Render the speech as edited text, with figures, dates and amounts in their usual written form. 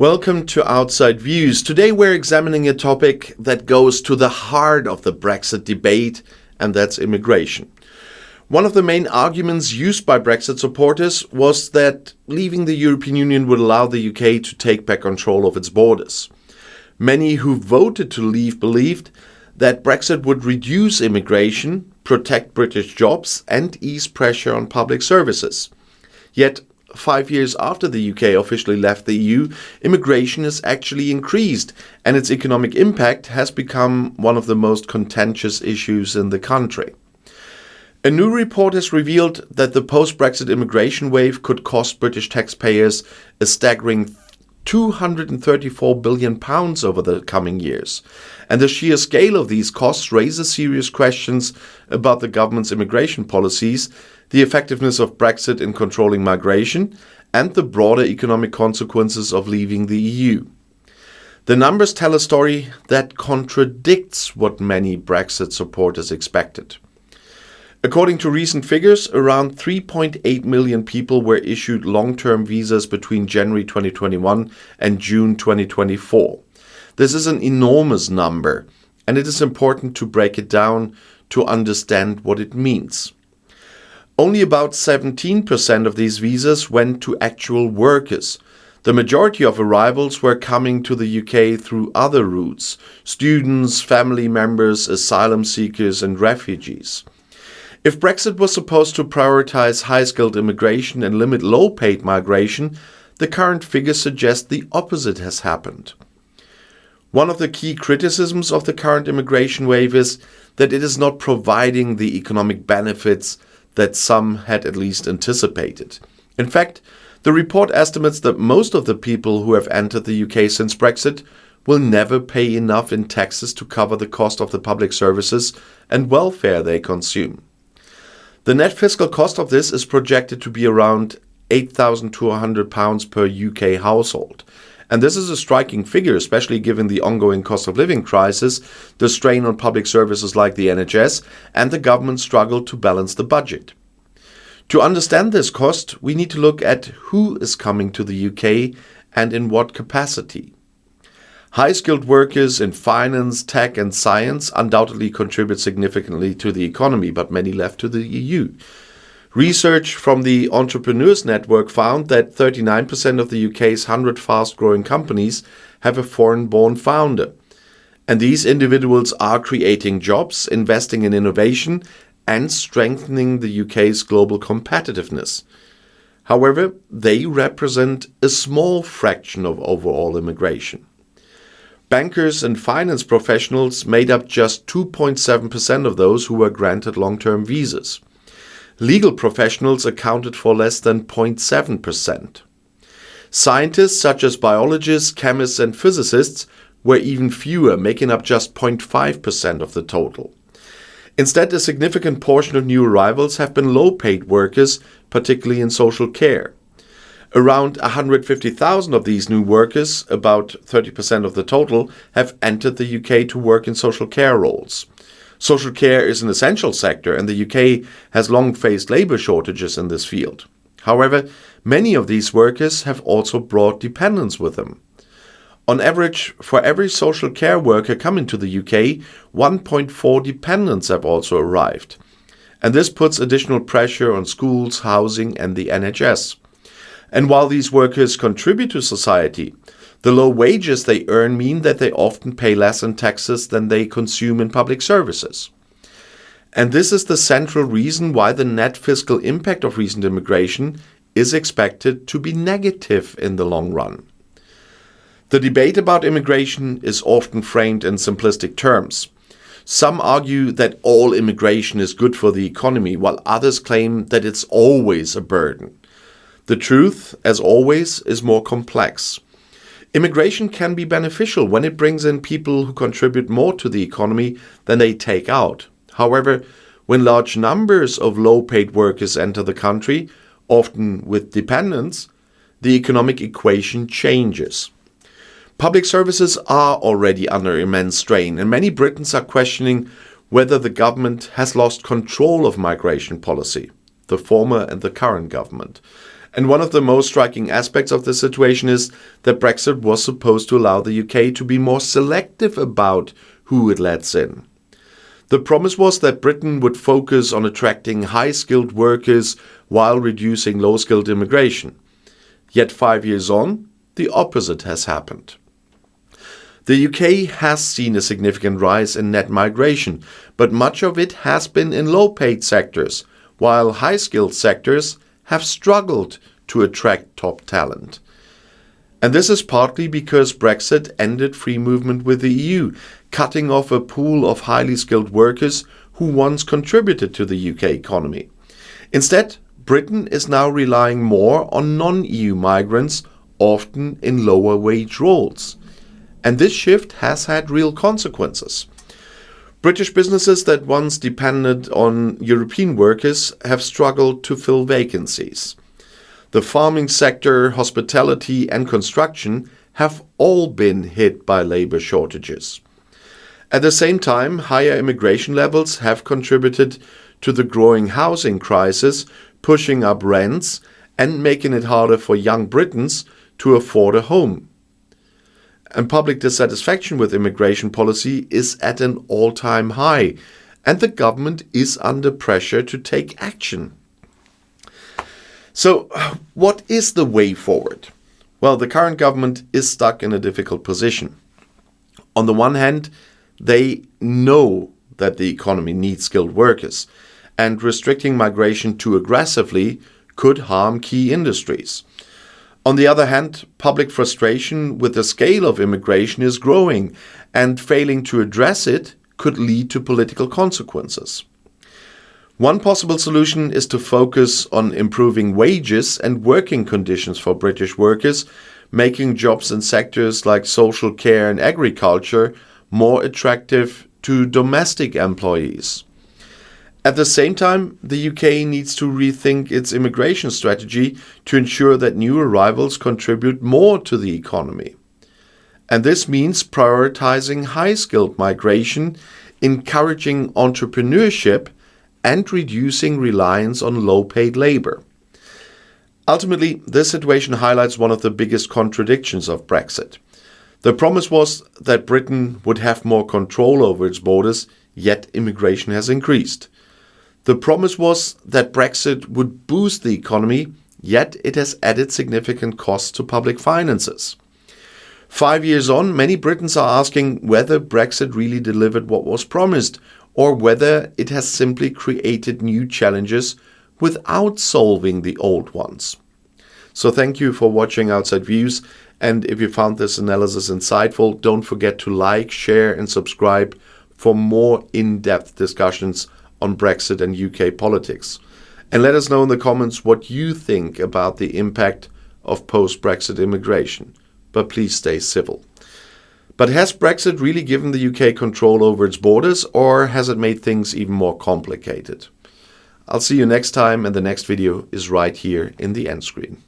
Welcome to Outside Views. Today we're examining a topic that goes to the heart of the Brexit debate, and that's immigration. One of the main arguments used by Brexit supporters was that leaving the European Union would allow the UK to take back control of its borders. Many who voted to leave believed that Brexit would reduce immigration, protect British jobs, and ease pressure on public services. Yet, 5 years after the UK officially left the EU, immigration has actually increased, and its economic impact has become one of the most contentious issues in the country. A new report has revealed that the post-Brexit immigration wave could cost British taxpayers a staggering £234 billion over the coming years. And the sheer scale of these costs raises serious questions about the government's immigration policies, the effectiveness of Brexit in controlling migration, and the broader economic consequences of leaving the EU. The numbers tell a story that contradicts what many Brexit supporters expected. According to recent figures, around 3.8 million people were issued long-term visas between January 2021 and June 2024. This is an enormous number, and it is important to break it down to understand what it means. Only about 17% of these visas went to actual workers. The majority of arrivals were coming to the UK through other routes: students, family members, asylum seekers, and refugees. If Brexit was supposed to prioritize high-skilled immigration and limit low-paid migration, the current figures suggest the opposite has happened. One of the key criticisms of the current immigration wave is that it is not providing the economic benefits that some had at least anticipated. In fact, the report estimates that most of the people who have entered the UK since Brexit will never pay enough in taxes to cover the cost of the public services and welfare they consume. The net fiscal cost of this is projected to be around £8,200 per UK household. And this is a striking figure, especially given the ongoing cost of living crisis, the strain on public services like the NHS, and the government's struggle to balance the budget. To understand this cost, we need to look at who is coming to the UK and in what capacity. High-skilled workers in finance, tech, and science undoubtedly contribute significantly to the economy, but many left to the EU. Research from the Entrepreneurs Network found that 39% of the UK's 100 fast-growing companies have a foreign-born founder. And these individuals are creating jobs, investing in innovation, and strengthening the UK's global competitiveness. However, they represent a small fraction of overall immigration. Bankers and finance professionals made up just 2.7% of those who were granted long-term visas. Legal professionals accounted for less than 0.7%. Scientists such as biologists, chemists, and physicists were even fewer, making up just 0.5% of the total. Instead, a significant portion of new arrivals have been low-paid workers, particularly in social care. Around 150,000 of these new workers, about 30% of the total, have entered the UK to work in social care roles. Social care is an essential sector, and the UK has long faced labour shortages in this field. However, many of these workers have also brought dependents with them. On average, for every social care worker coming to the UK, 1.4 dependents have also arrived. And this puts additional pressure on schools, housing, and the NHS. And while these workers contribute to society, the low wages they earn mean that they often pay less in taxes than they consume in public services. And this is the central reason why the net fiscal impact of recent immigration is expected to be negative in the long run. The debate about immigration is often framed in simplistic terms. Some argue that all immigration is good for the economy, while others claim that it's always a burden. The truth, as always, is more complex. Immigration can be beneficial when it brings in people who contribute more to the economy than they take out. However, when large numbers of low-paid workers enter the country, often with dependents, the economic equation changes. Public services are already under immense strain, and many Britons are questioning whether the government has lost control of migration policy, the former and the current government. And one of the most striking aspects of the situation is that Brexit was supposed to allow the UK to be more selective about who it lets in. The promise was that Britain would focus on attracting high-skilled workers while reducing low-skilled immigration. Yet 5 years on, the opposite has happened. The UK has seen a significant rise in net migration, but much of it has been in low-paid sectors, while high-skilled sectors have struggled to attract top talent. And this is partly because Brexit ended free movement with the EU, cutting off a pool of highly skilled workers who once contributed to the UK economy. Instead, Britain is now relying more on non-EU migrants, often in lower wage roles. And this shift has had real consequences. British businesses that once depended on European workers have struggled to fill vacancies. The farming sector, hospitality and construction have all been hit by labor shortages. At the same time, higher immigration levels have contributed to the growing housing crisis, pushing up rents and making it harder for young Britons to afford a home. And public dissatisfaction with immigration policy is at an all-time high, and the government is under pressure to take action. So, what is the way forward? Well, the current government is stuck in a difficult position. On the one hand, they know that the economy needs skilled workers, and restricting migration too aggressively could harm key industries. On the other hand, public frustration with the scale of immigration is growing, and failing to address it could lead to political consequences. One possible solution is to focus on improving wages and working conditions for British workers, making jobs in sectors like social care and agriculture more attractive to domestic employees. At the same time, the UK needs to rethink its immigration strategy to ensure that new arrivals contribute more to the economy. And this means prioritizing high-skilled migration, encouraging entrepreneurship, and reducing reliance on low-paid labor. Ultimately, this situation highlights one of the biggest contradictions of Brexit. The promise was that Britain would have more control over its borders, yet immigration has increased. The promise was that Brexit would boost the economy, yet it has added significant costs to public finances. 5 years on, many Britons are asking whether Brexit really delivered what was promised, or whether it has simply created new challenges without solving the old ones. So thank you for watching Outside Views, and if you found this analysis insightful, don't forget to like, share and subscribe for more in-depth discussions on Brexit and UK politics. And let us know in the comments what you think about the impact of post-Brexit immigration. But please stay civil. But has Brexit really given the UK control over its borders, or has it made things even more complicated? I'll see you next time, and the next video is right here in the end screen.